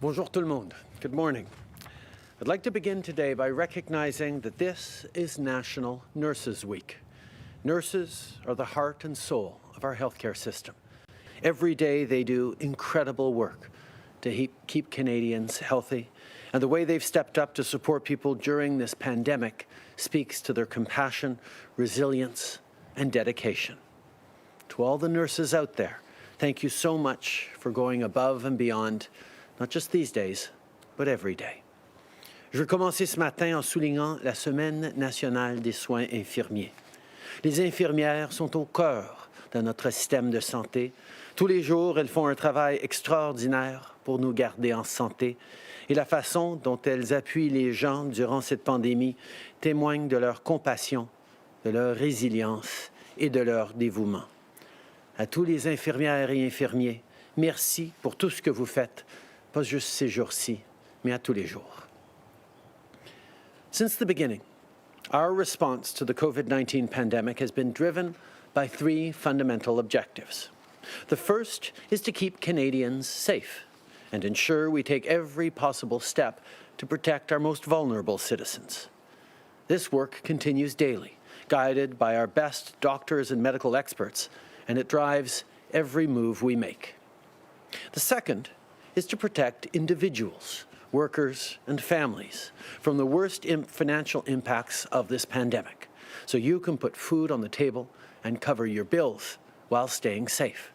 Bonjour tout le monde. Good morning. I'd like to begin today by recognizing that this is National Nurses Week. Nurses are the heart and soul of our healthcare system. Every day they do incredible work to keep Canadians healthy, and the way they've stepped up to support people during this pandemic speaks to their compassion, resilience, and dedication. To all the nurses out there, thank you so much for going above and beyond, not just these days, but every day. Je veux commencer ce matin en soulignant la Semaine nationale des soins infirmiers. Les infirmières sont au cœur de notre système de santé. Tous les jours, elles font un travail extraordinaire pour nous garder en santé et la façon dont elles appuient les gens durant cette pandémie témoigne de leur compassion, de leur résilience et de leur dévouement. À tous les infirmières et infirmiers, merci pour tout ce que vous faites, pas juste ces jours-ci, mais à tous les jours. Since the beginning, our response to the COVID-19 pandemic has been driven by three fundamental objectives. The first is to keep Canadians safe and ensure we take every possible step to protect our most vulnerable citizens. This work continues daily, guided by our best doctors and medical experts, and it drives every move we make. The second is to protect individuals, workers, and families from the worst financial impacts of this pandemic, so you can put food on the table and cover your bills while staying safe.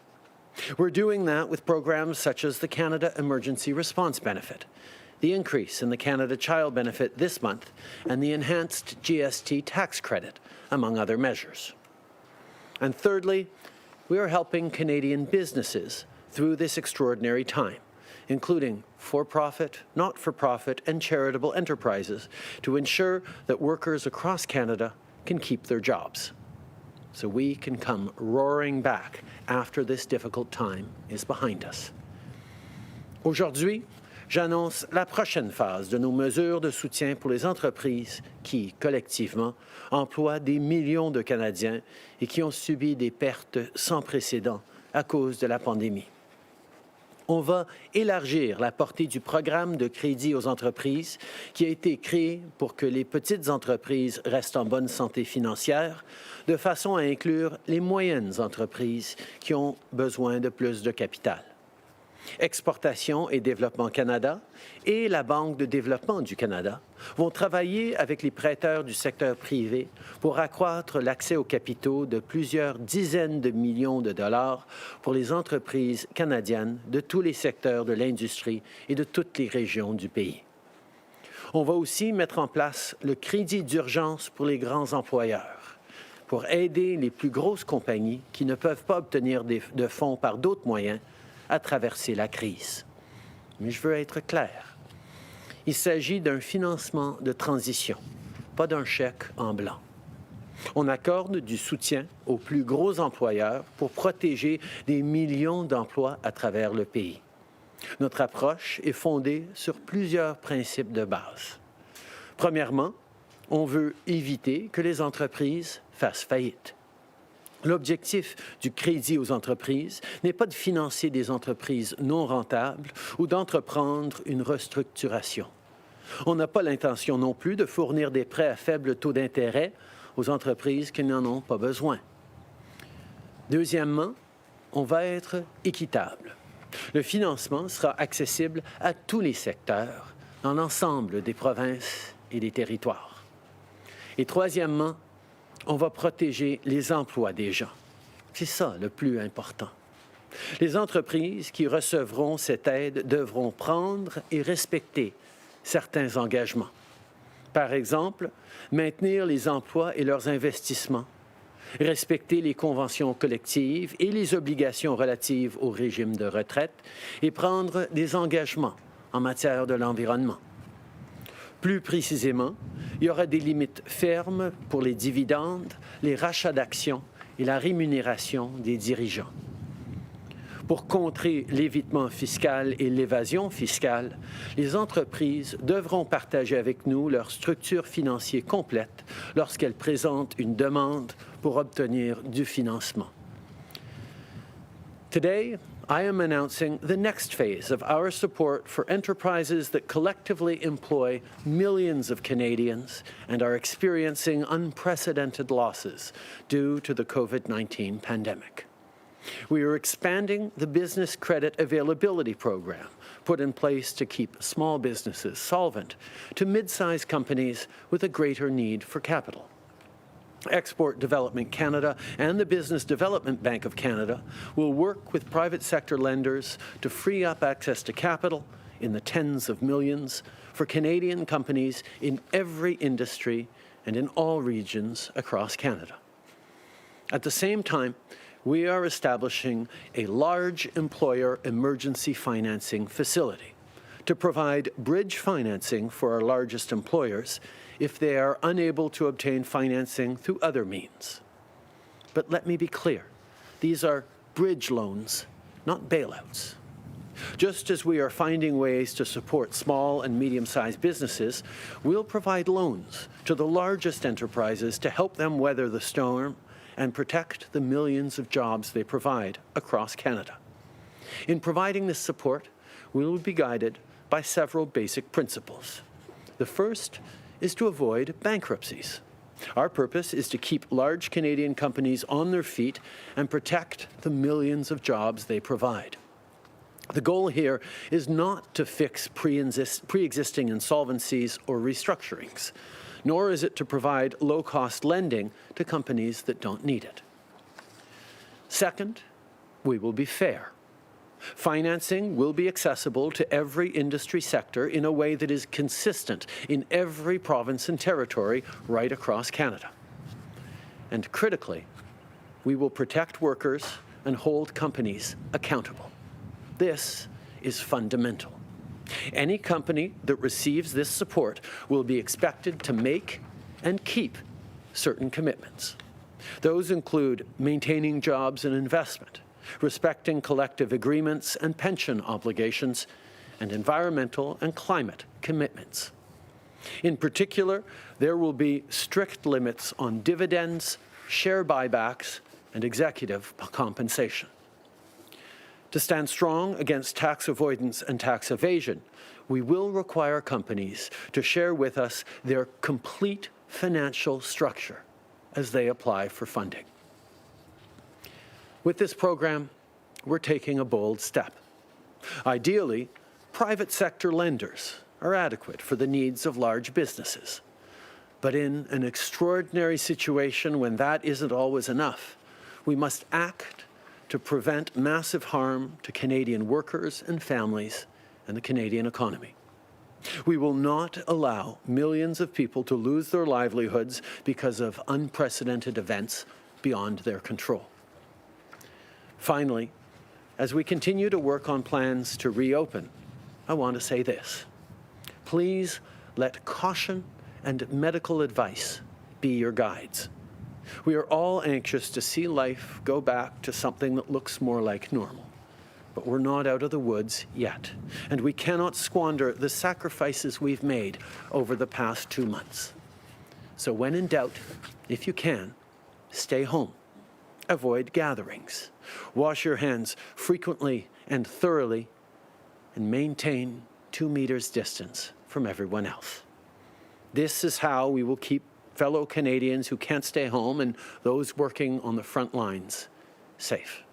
We're doing that with programs such as the Canada Emergency Response Benefit, the increase in the Canada Child Benefit this month, and the enhanced GST tax credit, among other measures. And thirdly, we are helping Canadian businesses through this extraordinary time, including for-profit, not-for-profit, and charitable enterprises, to ensure that workers across Canada can keep their jobs, so we can come roaring back after this difficult time is behind us. Aujourd'hui, j'annonce la prochaine phase de nos mesures de soutien pour les entreprises qui, collectivement, emploient des millions de Canadiens et qui ont subi des pertes sans précédent à cause de la pandémie. On va élargir la portée du programme de crédit aux entreprises qui a été créé pour que les petites entreprises restent en bonne santé financière, de façon à inclure les moyennes entreprises qui ont besoin de plus de capital. Exportation et Développement Canada et la Banque de développement du Canada vont travailler avec les prêteurs du secteur privé pour accroître l'accès aux capitaux de plusieurs dizaines de millions de dollars pour les entreprises canadiennes de tous les secteurs de l'industrie et de toutes les régions du pays. On va aussi mettre en place le crédit d'urgence pour les grands employeurs, pour aider les plus grosses compagnies qui ne peuvent pas obtenir de fonds par d'autres moyens à traverser la crise. Mais je veux être clair. Il s'agit d'un financement de transition, pas d'un chèque en blanc. On accorde du soutien aux plus gros employeurs pour protéger des millions d'emplois à travers le pays. Notre approche est fondée sur plusieurs principes de base. Premièrement, on veut éviter que les entreprises fassent faillite. L'objectif du crédit aux entreprises n'est pas de financer des entreprises non rentables ou d'entreprendre une restructuration. On n'a pas l'intention non plus de fournir des prêts à faible taux d'intérêt aux entreprises qui n'en ont pas besoin. Deuxièmement, on va être équitable. Le financement sera accessible à tous les secteurs, dans l'ensemble des provinces et des territoires. Et troisièmement, on va protéger les emplois des gens. C'est ça le plus important. Les entreprises qui recevront cette aide devront prendre et respecter certains engagements. Par exemple, maintenir les emplois et leurs investissements, respecter les conventions collectives et les obligations relatives au régime de retraite et prendre des engagements en matière de l'environnement. Plus précisément, il y aura des limites fermes pour les dividendes, les rachats d'actions et la rémunération des dirigeants. Pour contrer l'évitement fiscal et l'évasion fiscale, les entreprises devront partager avec nous leur structure financière complète lorsqu'elles présentent une demande pour obtenir du financement. Today, I am announcing the next phase of our support for enterprises that collectively employ millions of Canadians and are experiencing unprecedented losses due to the COVID-19 pandemic. We are expanding the Business Credit Availability Program, put in place to keep small businesses solvent, to mid-sized companies with a greater need for capital. Export Development Canada and the Business Development Bank of Canada will work with private sector lenders to free up access to capital in the tens of millions for Canadian companies in every industry and in all regions across Canada. At the same time, we are establishing a large employer emergency financing facility to provide bridge financing for our largest employers if they are unable to obtain financing through other means. But let me be clear, these are bridge loans, not bailouts. Just as we are finding ways to support small and medium-sized businesses, we'll provide loans to the largest enterprises to help them weather the storm and protect the millions of jobs they provide across Canada. In providing this support, we will be guided by several basic principles. The first is to avoid bankruptcies. Our purpose is to keep large Canadian companies on their feet and protect the millions of jobs they provide. The goal here is not to fix pre-existing insolvencies or restructurings, nor is it to provide low-cost lending to companies that don't need it. Second, we will be fair. Financing will be accessible to every industry sector in a way that is consistent in every province and territory right across Canada. And critically, we will protect workers and hold companies accountable. This is fundamental. Any company that receives this support will be expected to make and keep certain commitments. Those include maintaining jobs and investment, respecting collective agreements and pension obligations, and environmental and climate commitments. In particular, there will be strict limits on dividends, share buybacks, and executive compensation. To stand strong against tax avoidance and tax evasion, we will require companies to share with us their complete financial structure as they apply for funding. With this program, we're taking a bold step. Ideally, private sector lenders are adequate for the needs of large businesses. But in an extraordinary situation when that isn't always enough, we must act to prevent massive harm to Canadian workers and families and the Canadian economy. We will not allow millions of people to lose their livelihoods because of unprecedented events beyond their control. Finally, as we continue to work on plans to reopen, I want to say this. Please let caution and medical advice be your guides. We are all anxious to see life go back to something that looks more like normal. But we're not out of the woods yet, and we cannot squander the sacrifices we've made over the past 2 months. So when in doubt, if you can, stay home. Avoid gatherings. Wash your hands frequently and thoroughly, and maintain 2 meters distance from everyone else. This is how we will keep fellow Canadians who can't stay home and those working on the front lines safe.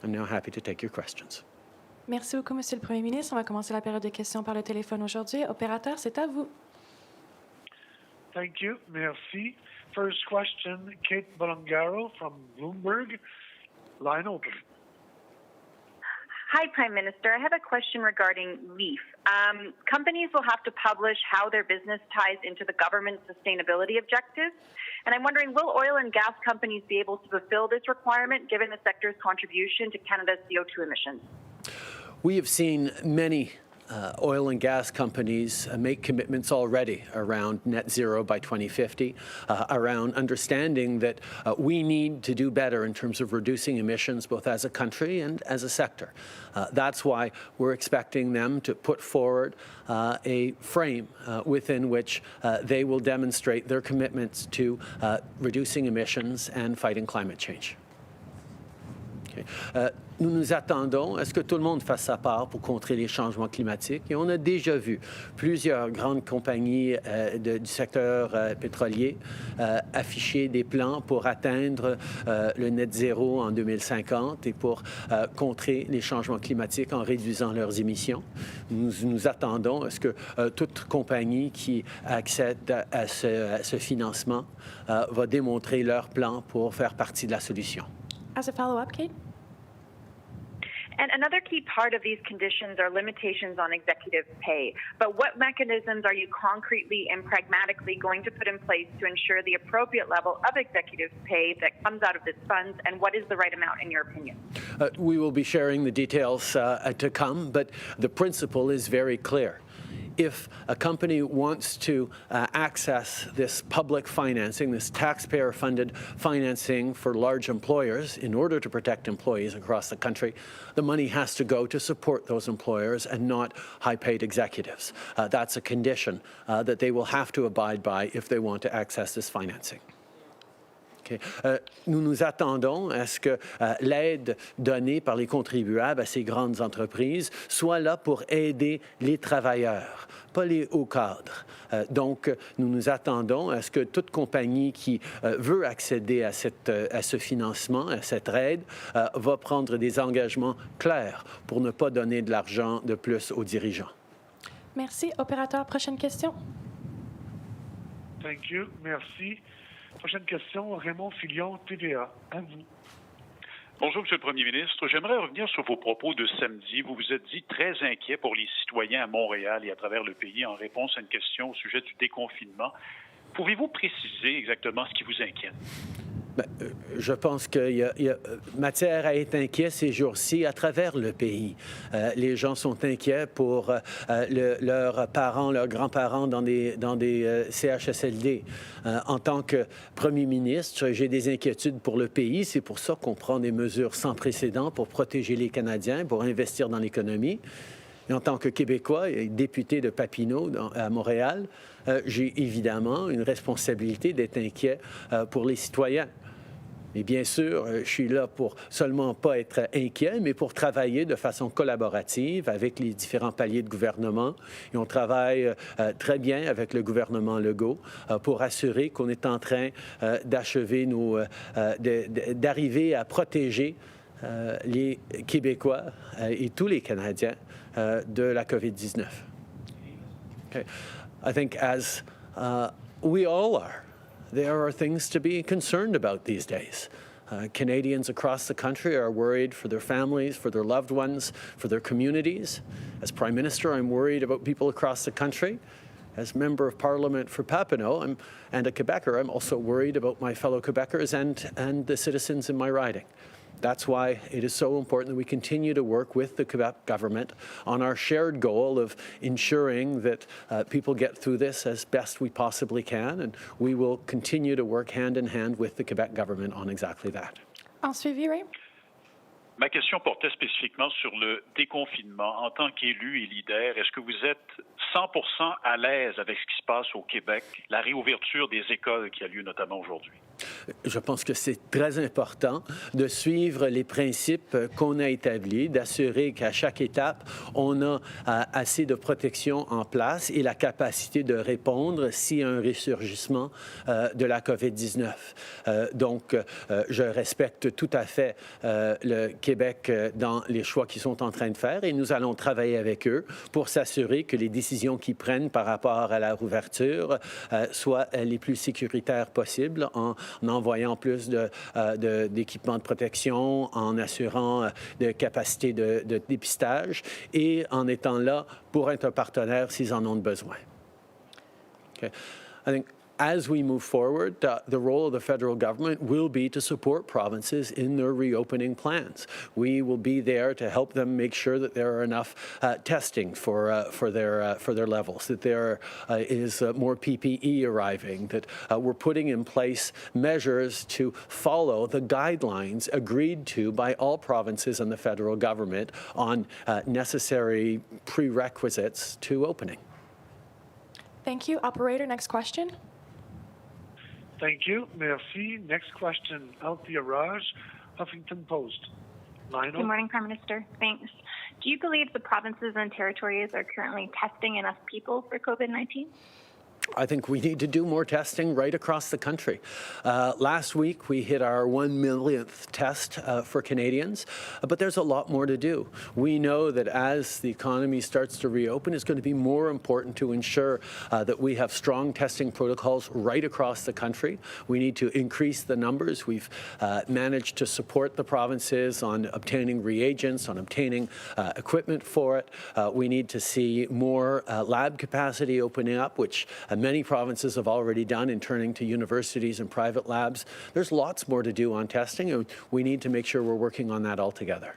I'm now happy to take your questions. Merci beaucoup, Monsieur le Premier ministre. On va commencer la période de questions par le téléphone aujourd'hui. Opérateur, c'est à vous. Thank you. Merci. First question, Kate Bolongaro from Bloomberg. Line open. Hi, Prime Minister. I have a question regarding LEAF. Companies will have to publish how their business ties into the government's sustainability objectives. And I'm wondering, will oil and gas companies be able to fulfill this requirement given the sector's contribution to Canada's CO2 emissions? We have seen many oil and gas companies make commitments already around net zero by 2050, around understanding that we need to do better in terms of reducing emissions both as a country and as a sector. That's why we're expecting them to put forward a frame within which they will demonstrate their commitments to reducing emissions and fighting climate change. Okay. nous nous attendons à ce que tout le monde fasse sa part pour contrer les changements climatiques. Et on a déjà vu plusieurs grandes compagnies du secteur pétrolier afficher des plans pour atteindre le net zéro en 2050 et pour contrer les changements climatiques en réduisant leurs émissions. Nous nous attendons à ce que toute compagnie qui accède à ce financement va démontrer leur plan pour faire partie de la solution. As a follow-up, Kate? And another key part of these conditions are limitations on executive pay. But what mechanisms are you concretely and pragmatically going to put in place to ensure the appropriate level of executive pay that comes out of this fund, and what is the right amount in your opinion? We will be sharing the details to come, but the principle is very clear. If a company wants to access this public financing, this taxpayer-funded financing for large employers in order to protect employees across the country, the money has to go to support those employers and not high-paid executives. That's a condition that they will have to abide by if they want to access this financing. Okay. Nous nous attendons à ce que l'aide donnée par les contribuables à ces grandes entreprises soit là pour aider les travailleurs, pas les hauts cadres. Donc, nous nous attendons à ce que toute compagnie qui veut accéder à ce financement, à cette aide, va prendre des engagements clairs pour ne pas donner de l'argent de plus aux dirigeants. Merci. Opérateur, prochaine question. Thank you. Merci. Prochaine question, Raymond Filion, TVA. À vous. Bonjour, Monsieur le Premier ministre. J'aimerais revenir sur vos propos de samedi. Vous vous êtes dit très inquiet pour les citoyens à Montréal et à travers le pays en réponse à une question au sujet du déconfinement. Pouvez-vous préciser exactement ce qui vous inquiète? Je pense qu'il y a matière à être inquiet ces jours-ci à travers le pays. Les gens sont inquiets pour leurs parents, leurs grands-parents dans des CHSLD. En tant que premier ministre, j'ai des inquiétudes pour le pays. C'est pour ça qu'on prend des mesures sans précédent pour protéger les Canadiens, pour investir dans l'économie. Et en tant que Québécois et député de Papineau à Montréal, j'ai évidemment une responsabilité d'être inquiet pour les citoyens. Et bien sûr, je suis là pour seulement pas être inquiet, mais pour travailler de façon collaborative avec les différents paliers de gouvernement. Et on travaille très bien avec le gouvernement Legault pour assurer qu'on est en train d'achever d'arriver à protéger les Québécois et tous les Canadiens de la COVID-19. Okay. I think as we all are, there are things to be concerned about these days. Canadians across the country are worried for their families, for their loved ones, for their communities. As Prime Minister, I'm worried about people across the country. As Member of Parliament for Papineau and a Quebecer, I'm also worried about my fellow Quebecers and the citizens in my riding. That's why it is so important that we continue to work with the Quebec government on our shared goal of ensuring that people get through this as best we possibly can, and we will continue to work hand in hand with the Quebec government on exactly that. En suivi, Ray? Ma question portait spécifiquement sur le déconfinement. En tant qu'élu et leader, est-ce que vous êtes 100% à l'aise avec ce qui se passe au Québec, la réouverture des écoles qui a lieu notamment aujourd'hui? Je pense que c'est très important de suivre les principes qu'on a établis, d'assurer qu'à chaque étape, on a assez de protection en place et la capacité de répondre s'il y a un ressurgissement de la COVID-19. Donc, je respecte tout à fait le Québec dans les choix qu'ils sont en train de faire et nous allons travailler avec eux pour s'assurer que les décisions qu'ils prennent par rapport à la rouverture soient les plus sécuritaires possibles en envoyant plus d'équipements de protection, en assurant de capacités de dépistage et en étant là pour être un partenaire s'ils en ont besoin. Okay. I think as we move forward, the role of the federal government will be to support provinces in their reopening plans. We will be there to help them make sure that there are enough testing for their levels, that there is more PPE arriving, that we're putting in place measures to follow the guidelines agreed to by all provinces and the federal government on necessary prerequisites to opening. Thank you. Operator, next question. Thank you. Merci. Next question, Althea Raj, Huffington Post. Lionel? Good morning, Prime Minister. Thanks. Do you believe the provinces and territories are currently testing enough people for COVID-19? I think we need to do more testing right across the country. Last week, we hit our 1 millionth test for Canadians, but there's a lot more to do. We know that as the economy starts to reopen, it's going to be more important to ensure that we have strong testing protocols right across the country. We need to increase the numbers. We've managed to support the provinces on obtaining reagents, on obtaining equipment for it. We need to see more lab capacity opening up, which many provinces have already done in turning to universities and private labs. There's lots more to do on testing, and we need to make sure we're working on that all together.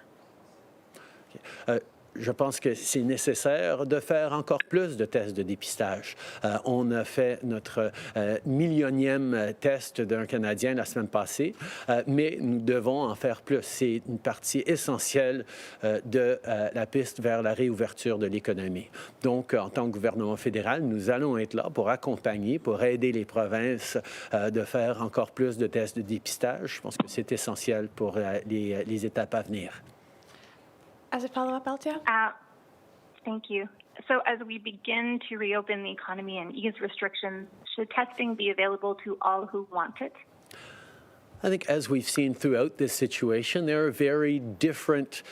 Je pense que c'est nécessaire de faire encore plus de tests de dépistage. On a fait notre millionième test d'un Canadien la semaine passée, mais nous devons en faire plus. C'est une partie essentielle de la piste vers la réouverture de l'économie. Donc, en tant que gouvernement fédéral, nous allons être là pour accompagner, pour aider les provinces de faire encore plus de tests de dépistage. Je pense que c'est essentiel pour les étapes à venir. As a follow-up, Altia? Thank you. So as we begin to reopen the economy and ease restrictions, should testing be available to all who want it? I think as we've seen throughout this situation, there are very different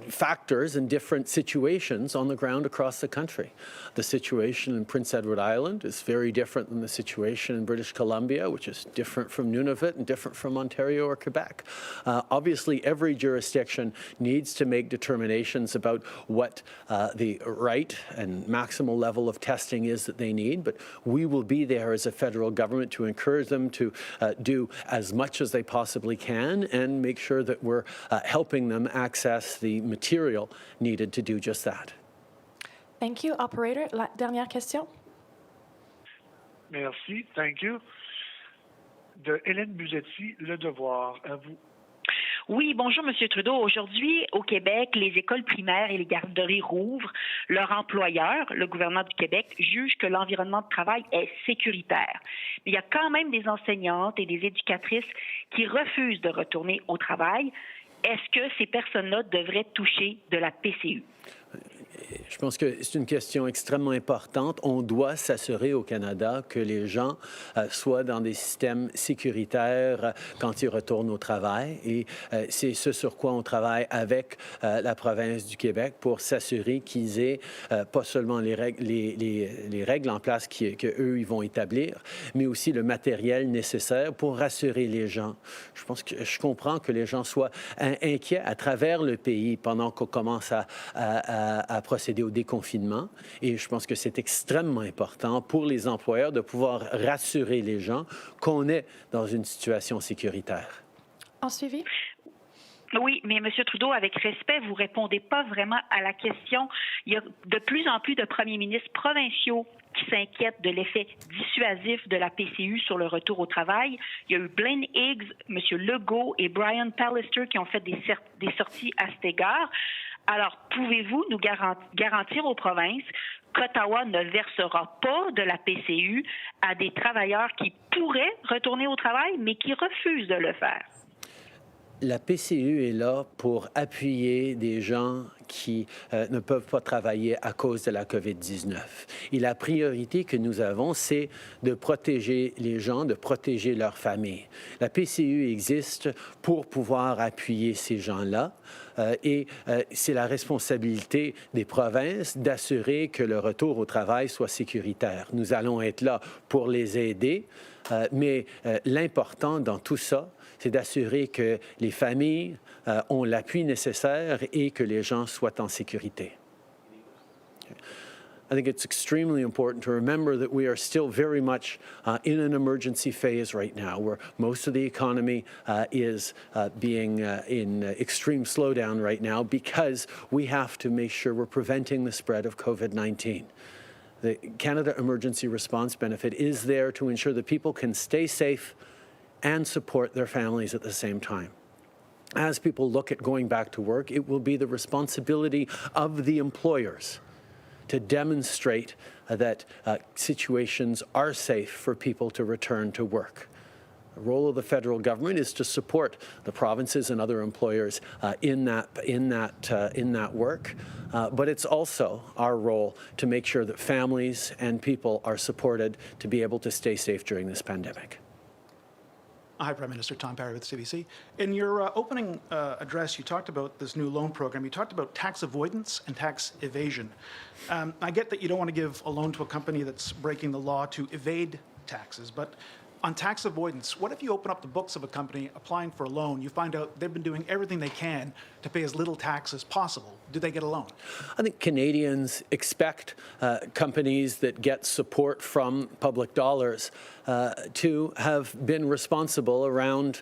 factors and different situations on the ground across the country. The situation in Prince Edward Island is very different than the situation in British Columbia, which is different from Nunavut and different from Ontario or Quebec. Obviously, every jurisdiction needs to make determinations about what the right and maximal level of testing is that they need, but we will be there as a federal government to encourage them to do as much as they possibly can and make sure that we're helping them access the material needed to do just that. Thank you. Operator, la dernière question. Merci. Thank you. De Hélène Buzetti, Le Devoir. À vous. Oui, bonjour, M. Trudeau. Aujourd'hui, au Québec, les écoles primaires et les garderies rouvrent. Leur employeur, le gouvernement du Québec, juge que l'environnement de travail est sécuritaire. Mais il y a quand même des enseignantes et des éducatrices qui refusent de retourner au travail. Est-ce que ces personnes-là devraient toucher de la PCU? Je pense que c'est une question extrêmement importante. On doit s'assurer au Canada que les gens soient dans des systèmes sécuritaires quand ils retournent au travail. Et c'est ce sur quoi on travaille avec la province du Québec pour s'assurer qu'ils aient pas seulement les règles en place qu'eux, ils vont établir, mais aussi le matériel nécessaire pour rassurer les gens. Je comprends que les gens soient inquiets à travers le pays pendant qu'on commence à procéder au déconfinement. Et je pense que c'est extrêmement important pour les employeurs de pouvoir rassurer les gens qu'on est dans une situation sécuritaire. En suivi? Oui, mais M. Trudeau, avec respect, vous ne répondez pas vraiment à la question. Il y a de plus en plus de premiers ministres provinciaux qui s'inquiètent de l'effet dissuasif de la PCU sur le retour au travail. Il y a eu Blaine Higgs, M. Legault et Brian Pallister qui ont fait des sorties à cet égard. Alors, pouvez-vous nous garantir aux provinces qu'Ottawa ne versera pas de la PCU à des travailleurs qui pourraient retourner au travail, mais qui refusent de le faire? La PCU est là pour appuyer des gens qui ne peuvent pas travailler à cause de la COVID-19. Et la priorité que nous avons, c'est de protéger les gens, de protéger leurs familles. La PCU existe pour pouvoir appuyer ces gens-là et c'est la responsabilité des provinces d'assurer que le retour au travail soit sécuritaire. Nous allons être là pour les aider, mais l'important dans tout ça, c'est d'assurer que les familles ont l'appui nécessaire et que les gens soient en sécurité. I think it's extremely important to remember that we are still very much in an emergency phase right now, where most of the economy is being in extreme slowdown right now because we have to make sure we're preventing the spread of COVID-19. The Canada Emergency Response Benefit is there to ensure that people can stay safe and support their families at the same time. As people look at going back to work, it will be the responsibility of the employers to demonstrate that situations are safe for people to return to work. The role of the federal government is to support the provinces and other employers in that work, but it's also our role to make sure that families and people are supported to be able to stay safe during this pandemic. Hi, Prime Minister. Tom Parry with CBC. In your opening address, you talked about this new loan program. You talked about tax avoidance and tax evasion. I get that you don't want to give a loan to a company that's breaking the law to evade taxes, but on tax avoidance, what if you open up the books of a company applying for a loan, you find out they've been doing everything they can to pay as little tax as possible? Do they get a loan? I think Canadians expect companies that get support from public dollars to have been responsible around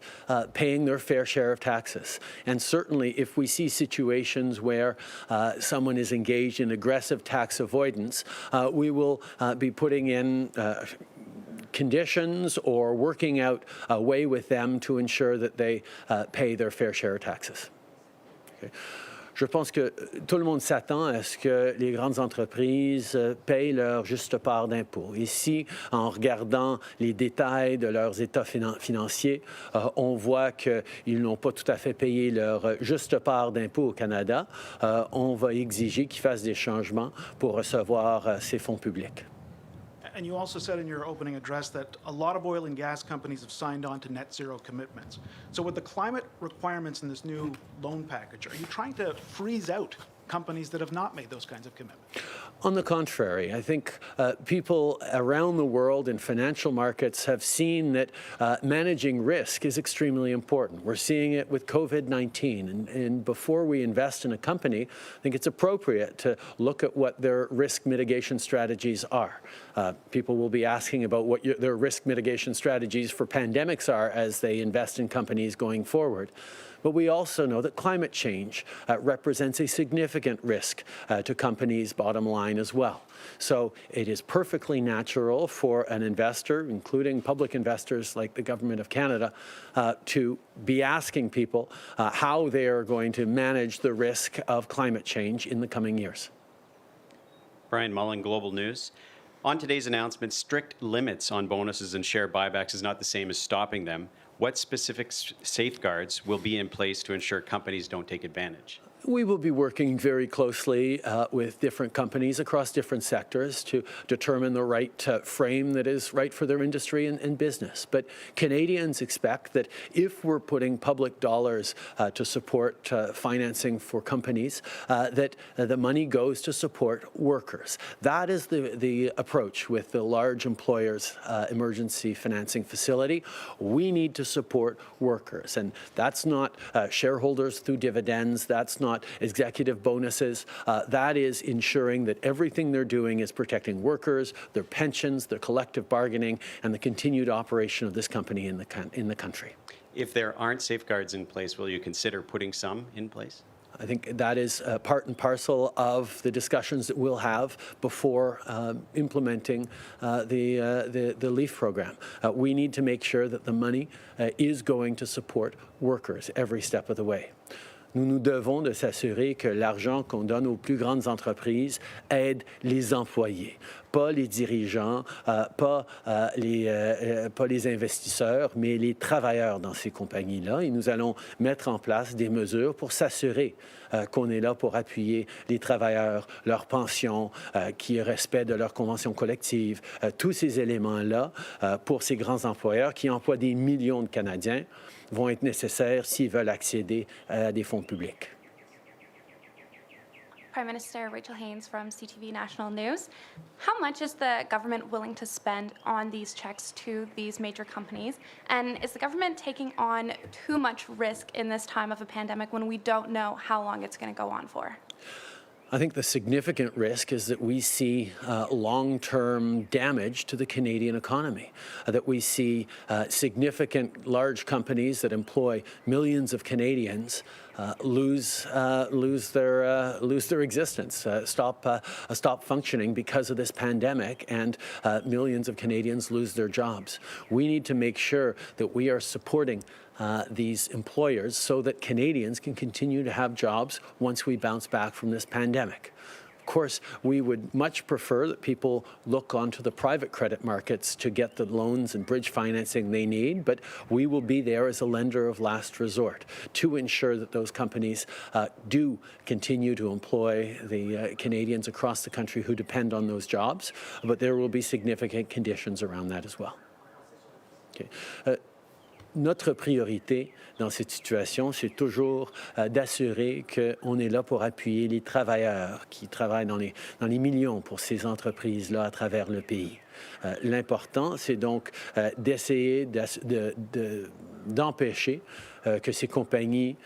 paying their fair share of taxes. And certainly if we see situations where someone is engaged in aggressive tax avoidance, we will be putting in conditions or working out a way with them to ensure that they pay their fair share of taxes. Okay. Je pense que tout le monde s'attend à ce que les grandes entreprises payent leur juste part d'impôts. Ici, en regardant les détails de leurs états financiers, on voit qu'ils n'ont pas tout à fait payé leur juste part d'impôts au Canada. On va exiger qu'ils fassent des changements pour recevoir ces fonds publics. And you also said in your opening address that a lot of oil and gas companies have signed on to net zero commitments. So with the climate requirements in this new loan package, are you trying to freeze out companies that have not made those kinds of commitments? On the contrary, I think people around the world in financial markets have seen that managing risk is extremely important. We're seeing it with COVID-19, and before we invest in a company, I think it's appropriate to look at what their risk mitigation strategies are. People will be asking about what their risk mitigation strategies for pandemics are as they invest in companies going forward. But we also know that climate change represents a significant risk to companies' bottom line as well. So it is perfectly natural for an investor, including public investors like the Government of Canada, to be asking people how they are going to manage the risk of climate change in the coming years. Brian Mullen, Global News. On today's announcement, strict limits on bonuses and share buybacks is not the same as stopping them. What specific safeguards will be in place to ensure companies don't take advantage? We will be working very closely with different companies across different sectors to determine the right frame that is right for their industry and business. But Canadians expect that if we're putting public dollars to support financing for companies, that the money goes to support workers. That is the approach with the large employers' emergency financing facility. We need to support workers, and that's not shareholders through dividends. That's not executive bonuses. That is ensuring that everything they're doing is protecting workers, their pensions, their collective bargaining, and the continued operation of this company in the country. If there aren't safeguards in place, will you consider putting some in place? I think that is part and parcel of the discussions that we'll have before implementing the LEAF program. We need to make sure that the money is going to support workers every step of the way. Nous nous devons de s'assurer que l'argent qu'on donne aux plus grandes entreprises aide les employés, pas les dirigeants, pas les investisseurs, mais les travailleurs dans ces compagnies-là. Et nous allons mettre en place des mesures pour s'assurer qu'on est là pour appuyer les travailleurs, leurs pensions, qu'il y ait respect de leurs conventions collectives, tous ces éléments-là pour ces grands employeurs qui emploient des millions de Canadiens vont être nécessaires s'ils veulent accéder à des fonds publics. Prime Minister Rachel Haynes from CTV National News. How much is the government willing to spend on these checks to these major companies? And is the government taking on too much risk in this time of a pandemic when we don't know how long it's going to go on for? I think the significant risk is that we see long-term damage to the Canadian economy, that we see significant large companies that employ millions of Canadians lose their existence, stop functioning because of this pandemic, and millions of Canadians lose their jobs. We need to make sure that we are supporting these employers so that Canadians can continue to have jobs once we bounce back from this pandemic. Of course, we would much prefer that people look onto the private credit markets to get the loans and bridge financing they need, but we will be there as a lender of last resort to ensure that those companies do continue to employ the Canadians across the country who depend on those jobs, but there will be significant conditions around that as well. Okay. Notre priorité dans cette situation, c'est toujours d'assurer qu'on est là pour appuyer les travailleurs qui travaillent dans les millions pour ces entreprises-là à travers le pays. L'important, c'est donc d'essayer d'empêcher que ces compagnies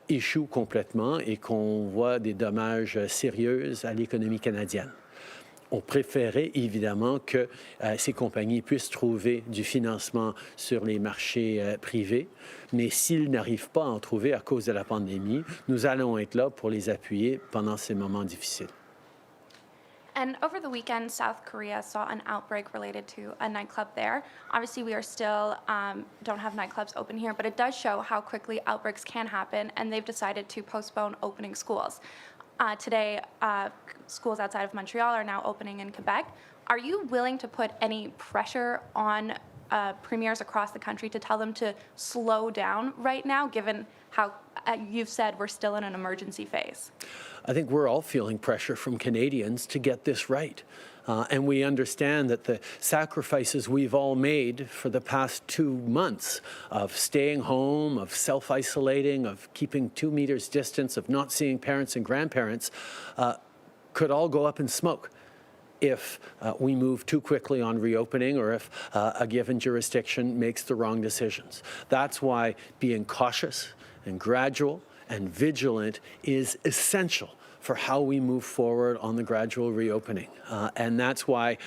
échouent complètement et qu'on voit des dommages sérieux à l'économie canadienne. On préférait évidemment que ces compagnies puissent trouver du financement sur les marchés privés, mais s'ils n'arrivent pas à en trouver à cause de la pandémie, nous allons être là pour les appuyer pendant ces moments difficiles. And over the weekend, South Korea saw an outbreak related to a nightclub there. Obviously, we are still don't have nightclubs open here, but it does show how quickly outbreaks can happen, and they've decided to postpone opening schools. Today, schools outside of Montreal are now opening in Quebec. Are you willing to put any pressure on premiers across the country to tell them to slow down right now, given how you've said we're still in an emergency phase? I think we're all feeling pressure from Canadians to get this right. And we understand that the sacrifices we've all made for the past 2 months of staying home, of self-isolating, of keeping 2 meters distance, of not seeing parents and grandparents, could all go up in smoke if we move too quickly on reopening or if a given jurisdiction makes the wrong decisions. That's why being cautious and gradual and vigilant is essential for how we move forward on the gradual reopening. And that's why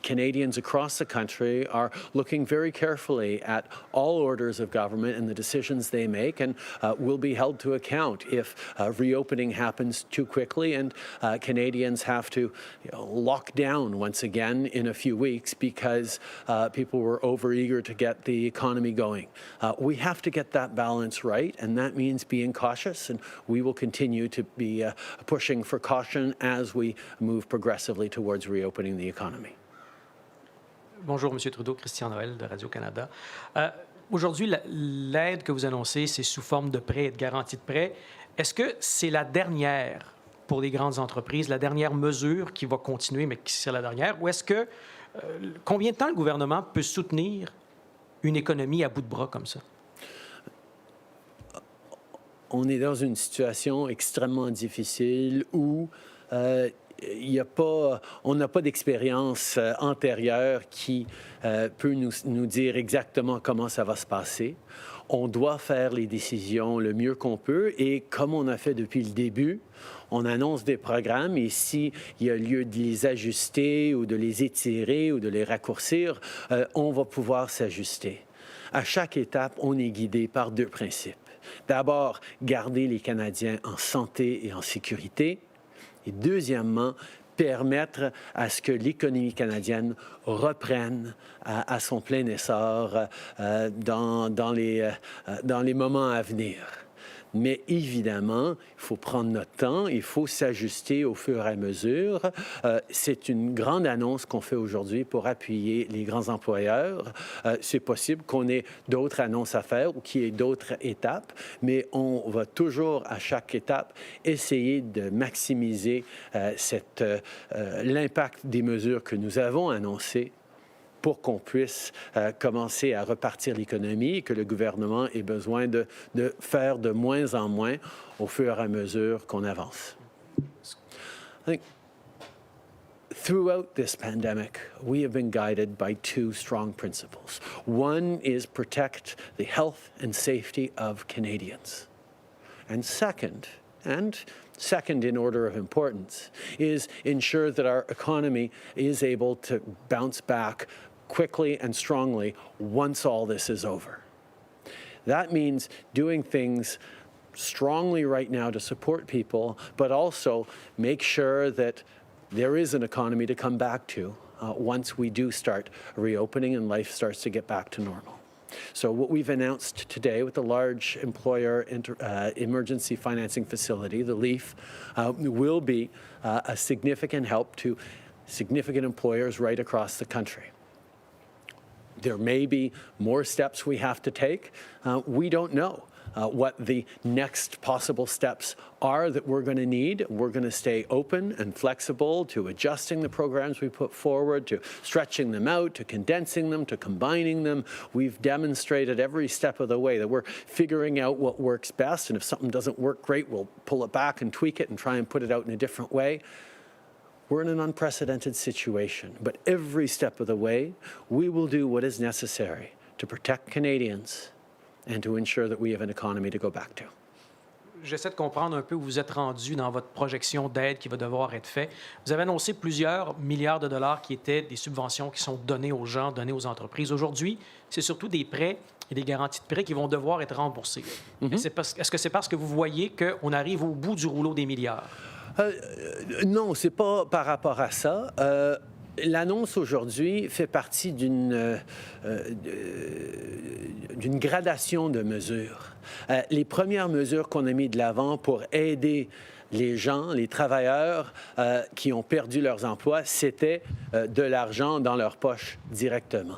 Canadians across the country are looking very carefully at all orders of government and the decisions they make, and will be held to account if reopening happens too quickly and Canadians have to lock down once again in a few weeks because people were overeager to get the economy going. We have to get that balance right, and that means being cautious, and we will continue to be pushing for caution as we move progressively towards reopening the economy. Bonjour, M. Trudeau, Christian Noël de Radio-Canada. Aujourd'hui, l'aide que vous annoncez, c'est sous forme de prêts et de garantie de prêts. Est-ce que c'est la dernière pour les grandes entreprises, la dernière mesure qui va continuer, mais qui sera la dernière? Ou est-ce que, combien de temps le gouvernement peut soutenir une économie à bout de bras comme ça? On est dans une situation extrêmement difficile où on n'a pas d'expérience antérieure qui peut nous dire exactement comment ça va se passer. On doit faire les décisions le mieux qu'on peut et comme on a fait depuis le début, on annonce des programmes et s'il y a lieu de les ajuster ou de les étirer ou de les raccourcir, on va pouvoir s'ajuster. À chaque étape, on est guidé par 2 principes. D'abord, garder les Canadiens en santé et en sécurité. Et deuxièmement, permettre à ce que l'économie canadienne reprenne à son plein essor dans les moments à venir. Mais évidemment, il faut prendre notre temps, il faut s'ajuster au fur et à mesure. C'est une grande annonce qu'on fait aujourd'hui pour appuyer les grands employeurs. C'est possible qu'on ait d'autres annonces à faire ou qu'il y ait d'autres étapes, mais on va toujours, à chaque étape, essayer de maximiser l'impact des mesures que nous avons annoncées pour qu'on puisse commencer à repartir l'économie et que le gouvernement ait besoin de faire de moins en moins au fur et à mesure qu'on avance. I think throughout this pandemic, we have been guided by 2 strong principles. One is protect the health and safety of Canadians. And second in order of importance, is ensure that our economy is able to bounce back quickly and strongly once all this is over. That means doing things strongly right now to support people, but also make sure that there is an economy to come back to once we do start reopening and life starts to get back to normal. So what we've announced today with the large employer emergency financing facility, the LEAF, will be a significant help to significant employers right across the country. There may be more steps we have to take. We don't know what the next possible steps are that we're going to need. We're going to stay open and flexible to adjusting the programs we put forward, to stretching them out, to condensing them, to combining them. We've demonstrated every step of the way that we're figuring out what works best, and if something doesn't work great, we'll pull it back and tweak it and try and put it out in a different way. We're in an unprecedented situation, but every step of the way, we will do what is necessary to protect Canadians and to ensure that we have an economy to go back to. J'essaie de comprendre un peu où vous êtes rendu dans votre projection d'aide qui va devoir être faite. Vous avez annoncé plusieurs milliards de dollars qui étaient des subventions qui sont données aux gens, données aux entreprises. Aujourd'hui, c'est surtout des prêts et des garanties de prêts qui vont devoir être remboursés. Est-ce que c'est parce que vous voyez qu'on arrive au bout du rouleau des milliards? Non, c'est pas par rapport à ça. L'annonce aujourd'hui fait partie d'une gradation de mesures. Les premières mesures qu'on a mises de l'avant pour aider les gens, les travailleurs qui ont perdu leurs emplois, c'était de l'argent dans leur poche directement.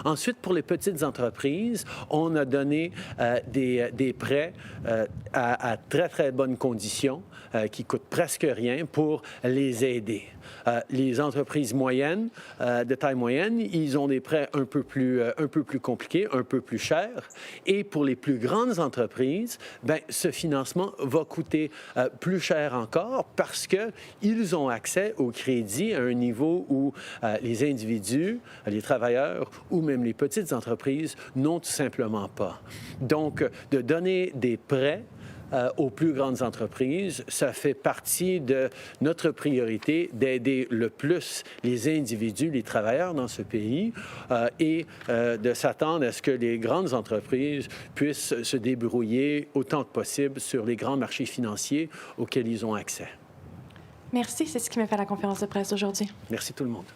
Ensuite, pour les petites entreprises, on a donné des prêts à très, très bonnes conditions qui coûtent presque rien pour les aider. Les entreprises moyennes, de taille moyenne, ils ont des prêts un peu plus compliqués, un peu plus chers. Et pour les plus grandes entreprises, ce financement va coûter plus cher encore parce qu'ils ont accès au crédit à un niveau où les individus, les travailleurs ou même les petites entreprises n'ont tout simplement pas. Donc, de donner des prêts aux plus grandes entreprises, ça fait partie de notre priorité d'aider le plus les individus, les travailleurs dans ce pays et de s'attendre à ce que les grandes entreprises puissent se débrouiller autant que possible sur les grands marchés financiers auxquels ils ont accès. Merci, c'est ce qui me fait la conférence de presse aujourd'hui. Merci tout le monde.